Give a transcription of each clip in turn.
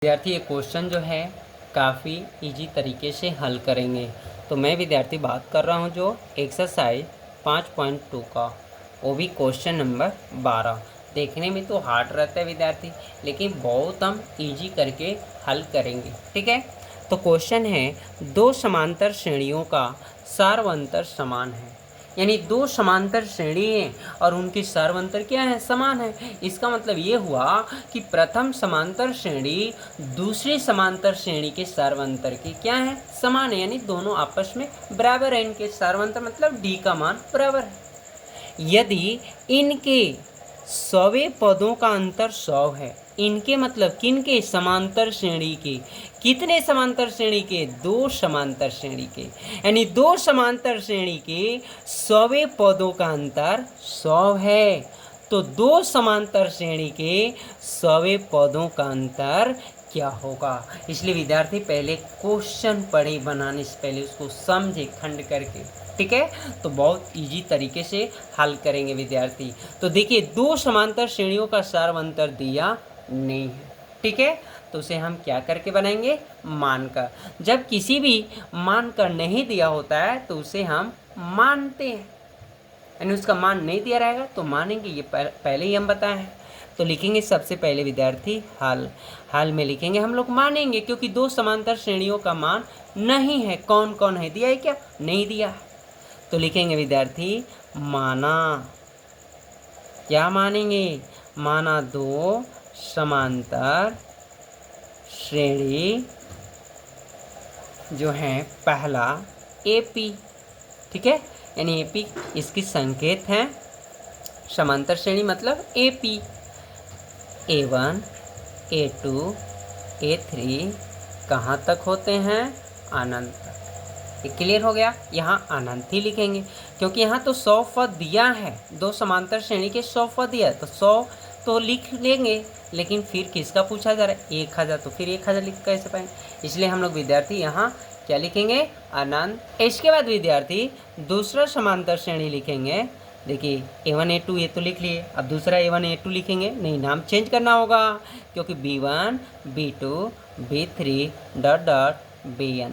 विद्यार्थी ये क्वेश्चन जो है काफ़ी इजी तरीके से हल करेंगे। तो मैं विद्यार्थी बात कर रहा हूँ जो एक्सरसाइज 5.2 का, वो भी क्वेश्चन नंबर 12। देखने में तो हार्ड रहता है विद्यार्थी, लेकिन बहुत हम इजी करके हल करेंगे। ठीक है, तो क्वेश्चन है दो समांतर श्रेणियों का सार्वंतर समान है। यानी दो समांतर श्रेणी हैं और उनकी सार्वंतर क्या है, समान है। इसका मतलब ये हुआ कि प्रथम समांतर श्रेणी दूसरी समांतर श्रेणी के सार्वंतर के क्या है, समान है। यानी दोनों आपस में बराबर है। इनके सार्वंतर मतलब डी का मान बराबर है। यदि इनके सौवे पदों का अंतर 100 है, इनके मतलब किनके, समांतर श्रेणी के। कितने समांतर श्रेणी के, दो समांतर श्रेणी के। यानी दो समांतर श्रेणी के सौवे पदों का अंतर 100 है, तो दो समांतर श्रेणी के सौवे पदों का अंतर क्या होगा। इसलिए विद्यार्थी पहले क्वेश्चन पढ़े, बनाने से पहले उसको समझे खंड करके। ठीक है, तो बहुत इजी तरीके से हल करेंगे विद्यार्थी। तो देखिए दो समांतर श्रेणियों का सार्वंतर दिया नहीं है। ठीक है, तो उसे हम क्या करके बनाएंगे, मानकर। जब किसी भी मानकर नहीं दिया होता है तो उसे हम मानते हैं, यानी उसका मान नहीं दिया रहेगा तो मानेंगे। ये पहले ही हम बताए हैं। तो लिखेंगे सबसे पहले विद्यार्थी हल में लिखेंगे हम लोग मानेंगे, क्योंकि दो समांतर श्रेणियों का मान नहीं है। कौन कौन है, दिया है क्या, नहीं दिया है। तो लिखेंगे विद्यार्थी माना, क्या मानेंगे, माना दो समांतर श्रेणी जो है पहला AP। ठीक है, यानी AP इसकी संकेत है, समांतर श्रेणी मतलब AP। A1 A2 A3 कहाँ तक होते हैं, अनंत तक। ये क्लियर हो गया। यहाँ अनंत ही लिखेंगे क्योंकि यहाँ तो 100 पद दिया है, दो समांतर श्रेणी के 100 पद दिया है, तो 100 तो लिख लेंगे। लेकिन फिर किसका पूछा जा रहा है, 1000, तो फिर 1000 लिख कैसे पाएंगे। इसलिए हम लोग विद्यार्थी यहाँ क्या लिखेंगे, अनंत। इसके बाद विद्यार्थी दूसरा समांतर श्रेणी लिखेंगे। देखिए A1 A2 ये तो लिख लिए, अब दूसरा A1 A2 लिखेंगे। नहीं, नाम चेंज करना होगा, क्योंकि B1 B2 B3 dot dot Bn।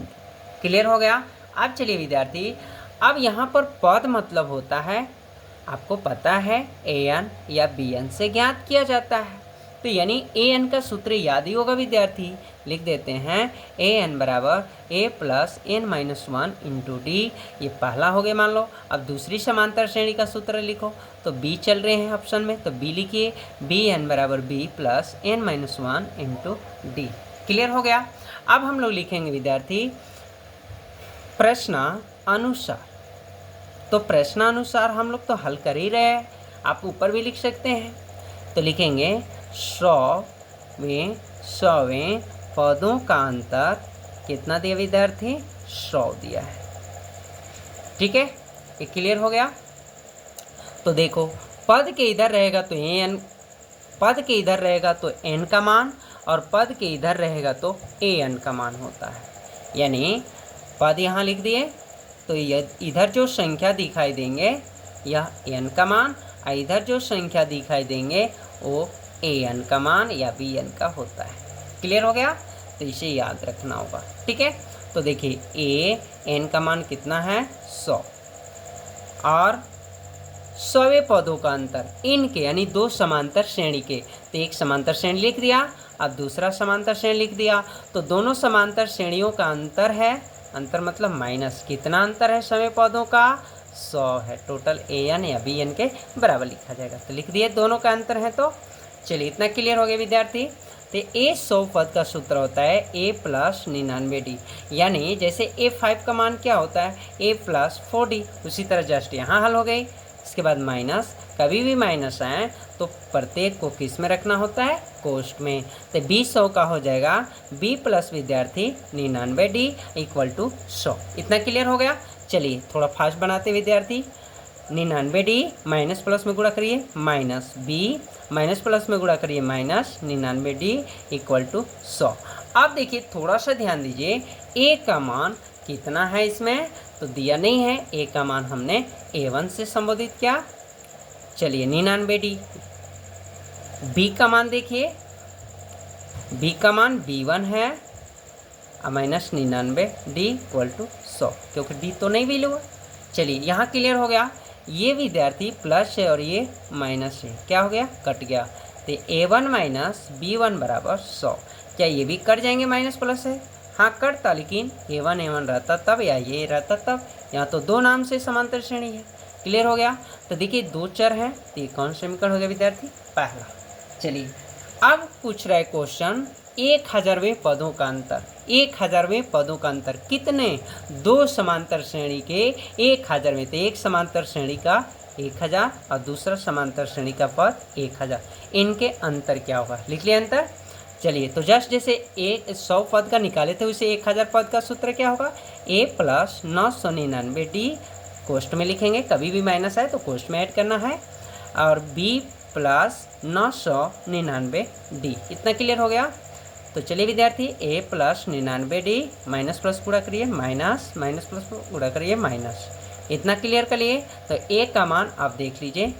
Clear हो गया। अब चलिए विद्यार्थी, अब यहाँ पर पद मतलब होता है, आपको पता है An या Bn से ज्ञात किया जाता है। तो यानी An का सूत्र याद ही होगा विद्यार्थी। लिख देते हैं An बराबर A plus N minus 1 into D. ये पहला हो गया मान लो। अब दूसरी समांतर श्रेणी का सूत्र लिखो, तो B चल रहे हैं ऑप्शन में, तो B लिखिए Bn बराबर B plus N minus 1 into D. Clear हो गया। अब हम लोग लिखेंगे विद्यार्थी प्रश्नानुसार। तो प्रश्नानुसार हम लोग तो हल कर ही रहे हैं, आप ऊपर भी लिख सकते हैं। तो लिखेंगे 100वें पदों का अंतर कितना दिया विद्यार्थी, 100 दिया है। ठीक है, ये क्लियर हो गया। तो देखो पद के इधर रहेगा तो An, पद के इधर रहेगा तो N का मान, और पद के इधर रहेगा तो An का मान होता है। यानी पद यहाँ लिख दिए, तो इधर जो संख्या दिखाई देंगे यह N का मान, और इधर जो संख्या दिखाई देंगे वो An का मान या Bn का होता है। क्लियर हो गया, तो इसे याद रखना होगा। ठीक है, तो देखिए An का मान कितना है, 100, और 100वें पदों का अंतर इनके, यानी दो समांतर श्रेणी के। तो एक समांतर श्रेणी लिख दिया, अब दूसरा समांतर श्रेणी लिख दिया, तो दोनों समांतर श्रेणियों का अंतर है, अंतर मतलब माइनस, कितना अंतर है, 100वें पदों का 100 है। टोटल An या Bn के बराबर लिखा जाएगा। तो लिख दिए दोनों का अंतर है। तो चलिए इतना क्लियर हो गया विद्यार्थी। तो A100 पद का सूत्र होता है A प्लस 99D। यानी जैसे A5 का मान क्या होता है, A प्लस 4D, उसी तरह जस्ट यहाँ हल हो गई। इसके बाद माइनस, कभी भी माइनस आए तो प्रत्येक को किस में रखना होता है, कोष्ठ में। तो B100 का हो जाएगा B प्लस विद्यार्थी 99D इक्वल टू 100। इतना क्लियर हो गया। चलिए थोड़ा फास्ट बनाते विद्यार्थी। 99D माइनस प्लस में गुणा करिए माइनस B, माइनस प्लस में गुणा करिए माइनस 99D इक्वल टू 100। अब देखिए थोड़ा सा ध्यान दीजिए, A का मान कितना है इसमें, तो दिया नहीं है। A का मान हमने A1 से संबोधित किया। चलिए 99D। B का मान देखिए बी का मान B1 है माइनस 99, डी इक्वल टू 100, क्योंकि डी तो नहीं वैल्यू है। चलिए यहाँ क्लियर हो गया। ये विद्यार्थी प्लस है और ये माइनस है, क्या हो गया, कट गया। तो A1 माइनस B1 बराबर 100। क्या ये भी कट जाएंगे, माइनस प्लस है, हाँ कटता, लेकिन A1 A1 रहता तब या ये रहता तब। यहाँ तो दो नाम से समांतर श्रेणी है। क्लियर हो गया। तो देखिए दो चर हैं, तो ये कौन सा समीकरण हो गया विद्यार्थी, पहला। चलिए अब पूछ रहा है क्वेश्चन 1000वें पदों का अंतर। 1000वें पदों का अंतर कितने, दो समांतर श्रेणी के 1000वें, तो एक समांतर श्रेणी का 1000 और दूसरा समांतर श्रेणी का पद 1000, इनके अंतर क्या होगा, लिख लिया अंतर। चलिए तो जस्ट जैसे 100 पद का निकाले थे उसे 1000 पद का सूत्र क्या होगा, a प्लस 999 डी, कोष्ट में लिखेंगे, कभी भी माइनस आए तो कोष्ट में ऐड करना है, और b प्लस 999 डी। इतना क्लियर हो गया। तो चलिए विद्यार्थी a plus 99 D, minus plus पूरा करिए माइनस, माइनस प्लस पूरा करिए माइनस, इतना क्लियर करिए। तो a का मान आप देख लीजिए,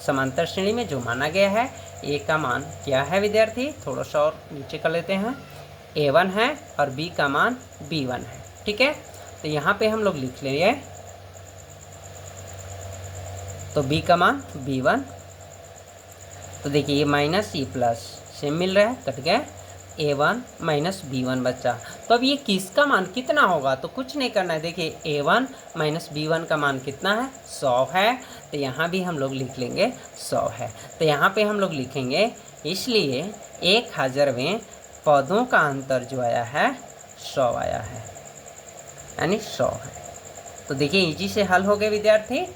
समांतर श्रेणी में जो माना गया है a का मान क्या है विद्यार्थी, थोड़ा सा और नीचे कर लेते हैं, A1 है और b का मान B1 है। ठीक है, तो यहाँ पे हम लोग लिख लेंगे, तो b का मान B1, तो देखिए ये माइनस ये प्लस सेम मिल रहा है, कट गया, A1 माइनस B1 बचा। तो अब ये किसका मान कितना होगा, तो कुछ नहीं करना है, देखिए A1 माइनस B1 का मान कितना है, 100 है, तो यहाँ भी हम लोग लिख लेंगे 100 है। तो यहाँ पे हम लोग लिखेंगे, इसलिए 1000वें पदों का अंतर जो आया है 100 आया है, यानी 100 है। तो देखिए इजी से हल हो गए विद्यार्थी।